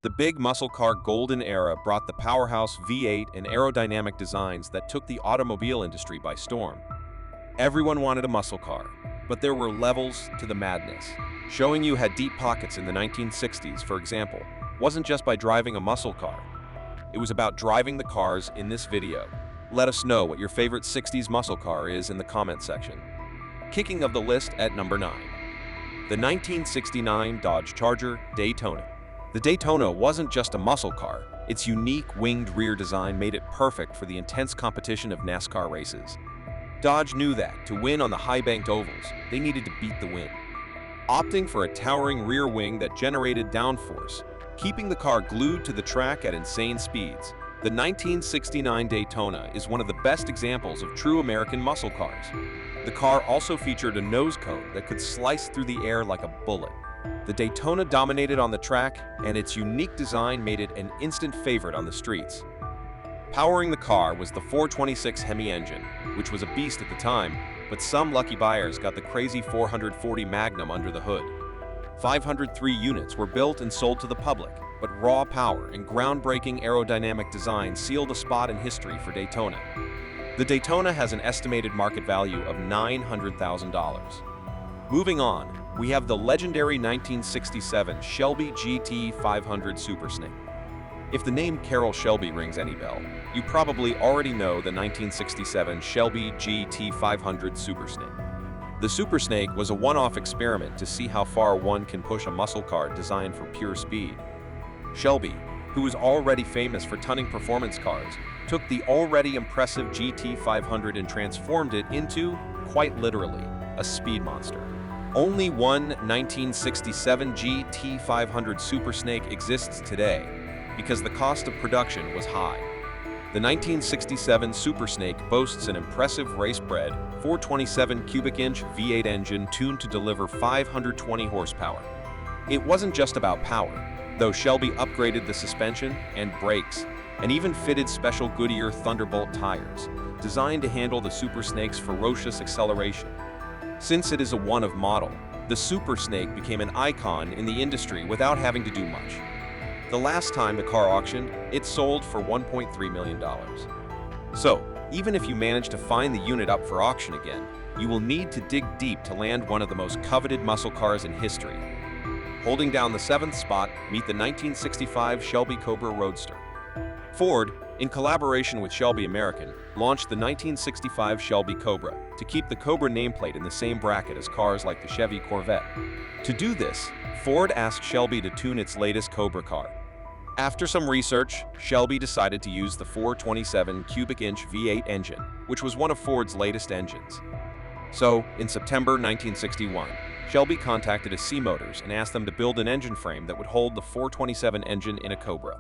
The big muscle car golden era brought the powerhouse V8 and aerodynamic designs that took the automobile industry by storm. Everyone wanted a muscle car, but there were levels to the madness. Showing you had deep pockets in the 1960s, for example, wasn't just by driving a muscle car. It was about driving the cars in this video. Let us know what your favorite 60s muscle car is in the comment section. Kicking of the list at number 9. The 1969 Dodge Charger Daytona. The Daytona wasn't just a muscle car. Its unique winged rear design made it perfect for the intense competition of NASCAR races. Dodge knew that, to win on the high-banked ovals, they needed to beat the wind. Opting for a towering rear wing that generated downforce, keeping the car glued to the track at insane speeds. The 1969 Daytona is one of the best examples of true American muscle cars. The car also featured a nose cone that could slice through the air like a bullet. The Daytona dominated on the track, and its unique design made it an instant favorite on the streets. Powering the car was the 426 Hemi engine, which was a beast at the time, but some lucky buyers got the crazy 440 Magnum under the hood. 503 units were built and sold to the public, but raw power and groundbreaking aerodynamic design sealed a spot in history for Daytona. The Daytona has an estimated market value of $900,000. Moving on, we have the legendary 1967 Shelby GT 500 Super Snake. If the name Carroll Shelby rings any bell, you probably already know the 1967 Shelby GT 500 Super Snake. The Super Snake was a one-off experiment to see how far one can push a muscle car designed for pure speed. Shelby, who was already famous for tunning performance cars, took the already impressive GT 500 and transformed it into, quite literally, a speed monster. Only one 1967 GT 500 Super Snake exists today because the cost of production was high. The 1967 Super Snake boasts an impressive race-bred 427 cubic inch V8 engine tuned to deliver 520 horsepower. It wasn't just about power, though Shelby upgraded the suspension and brakes, and even fitted special Goodyear Thunderbolt tires, designed to handle the Super Snake's ferocious acceleration. Since it is a one-of model, the Super Snake became an icon in the industry without having to do much. The last time the car auctioned, it sold for $1.3 million. So, even if you manage to find the unit up for auction again, you will need to dig deep to land one of the most coveted muscle cars in history. Holding down the 7th spot, meet the 1965 Shelby Cobra Roadster. Ford, in collaboration with Shelby American, launched the 1965 Shelby Cobra to keep the Cobra nameplate in the same bracket as cars like the Chevy Corvette. To do this, Ford asked Shelby to tune its latest Cobra car. After some research, Shelby decided to use the 427 cubic inch V8 engine, which was one of Ford's latest engines. So, in September 1961, Shelby contacted AC Motors and asked them to build an engine frame that would hold the 427 engine in a Cobra.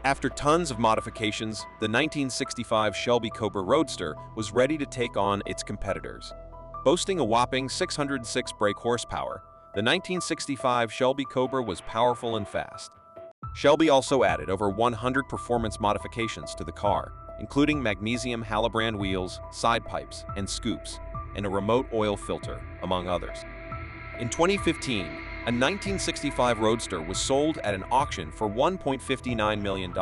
After tons of modifications, the 1965 Shelby Cobra Roadster was ready to take on its competitors. Boasting a whopping 606 brake horsepower, the 1965 Shelby Cobra was powerful and fast. Shelby also added over 100 performance modifications to the car, including magnesium Halabrand wheels, side pipes, and scoops, and a remote oil filter, among others. In 2015, a 1965 Roadster was sold at an auction for $1.59 million.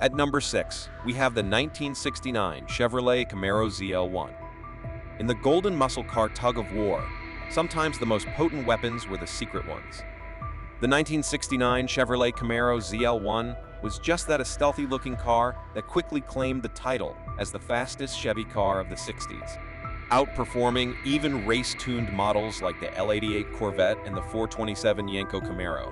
At number 6, we have the 1969 Chevrolet Camaro ZL1. In the golden muscle car tug-of-war, sometimes the most potent weapons were the secret ones. The 1969 Chevrolet Camaro ZL1 was just that, a stealthy-looking car that quickly claimed the title as the fastest Chevy car of the 60s. Outperforming even race-tuned models like the L88 Corvette and the 427 Yenko Camaro.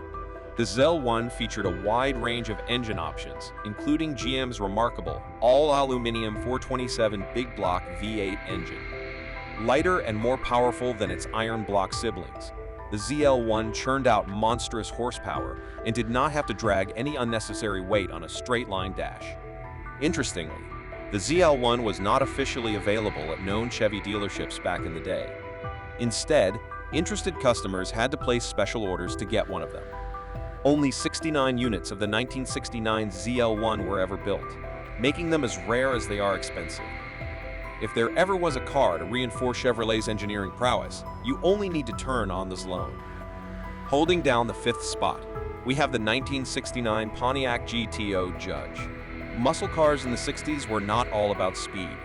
The ZL1 featured a wide range of engine options, including GM's remarkable all-aluminum 427 big block V8 engine. Lighter and more powerful than its iron block siblings, the ZL1 churned out monstrous horsepower and did not have to drag any unnecessary weight on a straight-line dash. Interestingly, the ZL1 was not officially available at known Chevy dealerships back in the day. Instead, interested customers had to place special orders to get one of them. Only 69 units of the 1969 ZL1 were ever built, making them as rare as they are expensive. If there ever was a car to reinforce Chevrolet's engineering prowess, you only need to turn on this loan. Holding down the fifth spot, we have the 1969 Pontiac GTO Judge. Muscle cars in the 60s were not all about speed.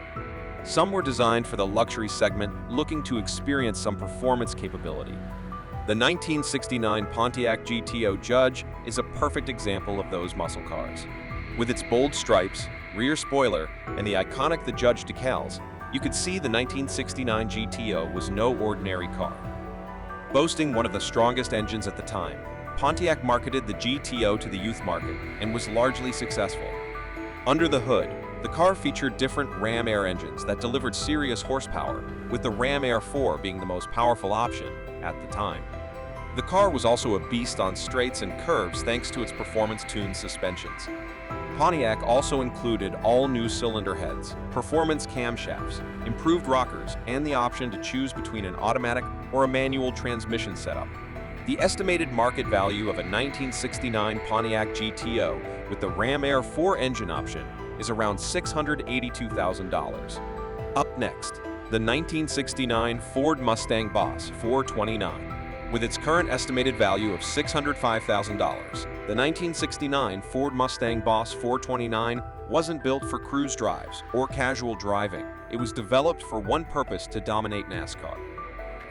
Some were designed for the luxury segment, looking to experience some performance capability. The 1969 Pontiac GTO Judge is a perfect example of those muscle cars. With its bold stripes, rear spoiler, and the iconic The Judge decals, you could see the 1969 GTO was no ordinary car. Boasting one of the strongest engines at the time, Pontiac marketed the GTO to the youth market and was largely successful. Under the hood, the car featured different Ram Air engines that delivered serious horsepower, with the Ram Air 4 being the most powerful option at the time. The car was also a beast on straights and curves thanks to its performance-tuned suspensions. Pontiac also included all-new cylinder heads, performance camshafts, improved rockers, and the option to choose between an automatic or a manual transmission setup. The estimated market value of a 1969 Pontiac GTO with the Ram Air 4 engine option is around $682,000. Up next, the 1969 Ford Mustang Boss 429. With its current estimated value of $605,000, the 1969 Ford Mustang Boss 429 wasn't built for cruise drives or casual driving. It was developed for one purpose: to dominate NASCAR.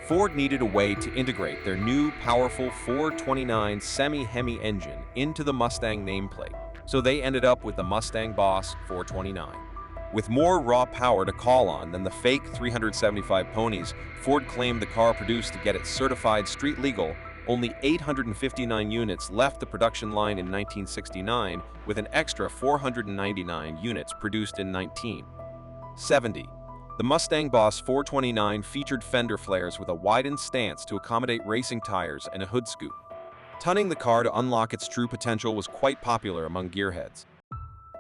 Ford needed a way to integrate their new, powerful 429 semi-Hemi engine into the Mustang nameplate, so they ended up with the Mustang Boss 429. With more raw power to call on than the fake 375 ponies Ford claimed the car produced to get it certified street legal, only 859 units left the production line in 1969, with an extra 499 units produced in 1970. The Mustang Boss 429 featured fender flares with a widened stance to accommodate racing tires and a hood scoop. Tuning the car to unlock its true potential was quite popular among gearheads.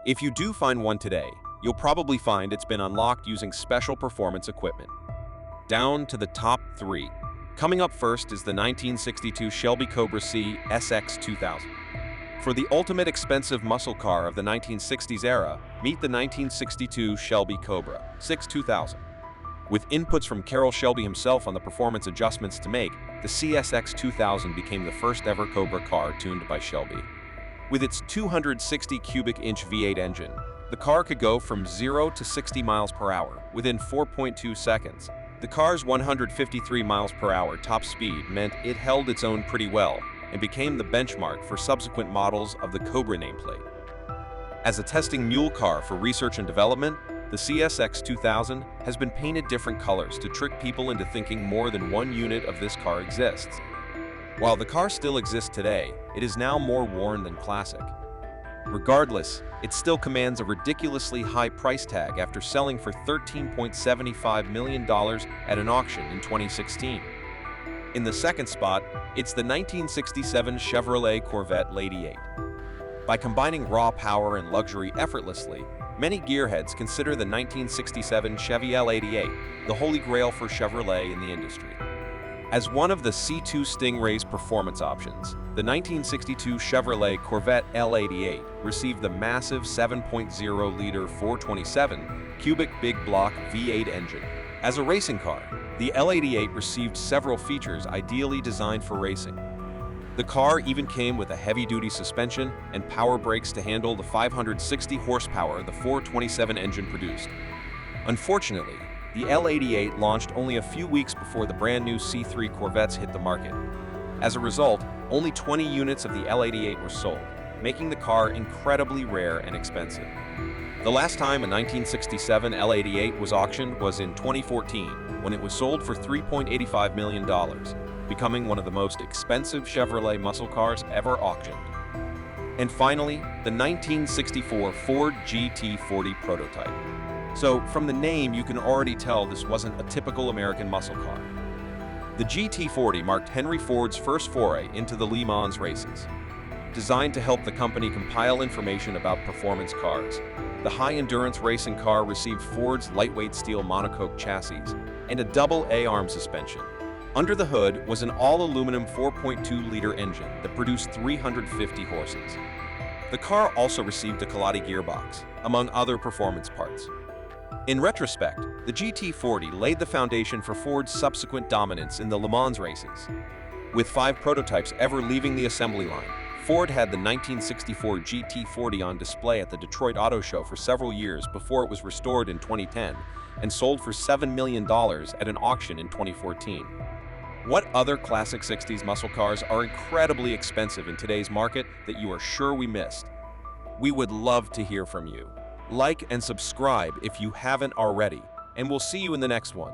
If you do find one today, you'll probably find it's been unlocked using special performance equipment. Down to the top 3. Coming up first is the 1962 Shelby Cobra C SX 2000. For the ultimate expensive muscle car of the 1960s era, meet the 1962 Shelby Cobra 6 2000. With inputs from Carroll Shelby himself on the performance adjustments to make, the CSX 2000 became the first ever Cobra car tuned by Shelby. With its 260 cubic inch V8 engine, the car could go from 0 to 60 miles per hour within 4.2 seconds. The car's 153 miles per hour top speed meant it held its own pretty well and became the benchmark for subsequent models of the Cobra nameplate. As a testing mule car for research and development, the CSX 2000 has been painted different colors to trick people into thinking more than one unit of this car exists. While the car still exists today, it is now more worn than classic. Regardless, it still commands a ridiculously high price tag after selling for $13.75 million at an auction in 2016. In the second spot, it's the 1967 Chevrolet Corvette Lady 8. By combining raw power and luxury effortlessly, many gearheads consider the 1967 Chevy L88 the holy grail for Chevrolet in the industry. As one of the C2 Stingray's performance options, the 1962 Chevrolet Corvette L88 received the massive 7.0-liter 427 cubic big block V8 engine. As a racing car, the L88 received several features ideally designed for racing. The car even came with a heavy-duty suspension and power brakes to handle the 560 horsepower the 427 engine produced. Unfortunately, the L88 launched only a few weeks before the brand-new C3 Corvettes hit the market. As a result, only 20 units of the L88 were sold, making the car incredibly rare and expensive. The last time a 1967 L88 was auctioned was in 2014, when it was sold for $3.85 million, becoming one of the most expensive Chevrolet muscle cars ever auctioned. And finally, the 1964 Ford GT40 prototype. So, from the name, you can already tell this wasn't a typical American muscle car. The GT40 marked Henry Ford's first foray into the Le Mans races. Designed to help the company compile information about performance cars, the high-endurance racing car received Ford's lightweight steel monocoque chassis and a double A-arm suspension. Under the hood was an all-aluminum 4.2-liter engine that produced 350 horses. The car also received a Colati gearbox, among other performance parts. In retrospect, the GT40 laid the foundation for Ford's subsequent dominance in the Le Mans races. with 5 prototypes ever leaving the assembly line. Ford had the 1964 GT40 on display at the Detroit Auto Show for several years before it was restored in 2010 and sold for $7 million at an auction in 2014. What other classic 60s muscle cars are incredibly expensive in today's market that you are sure we missed? We would love to hear from you. Like and subscribe if you haven't already, and we'll see you in the next one.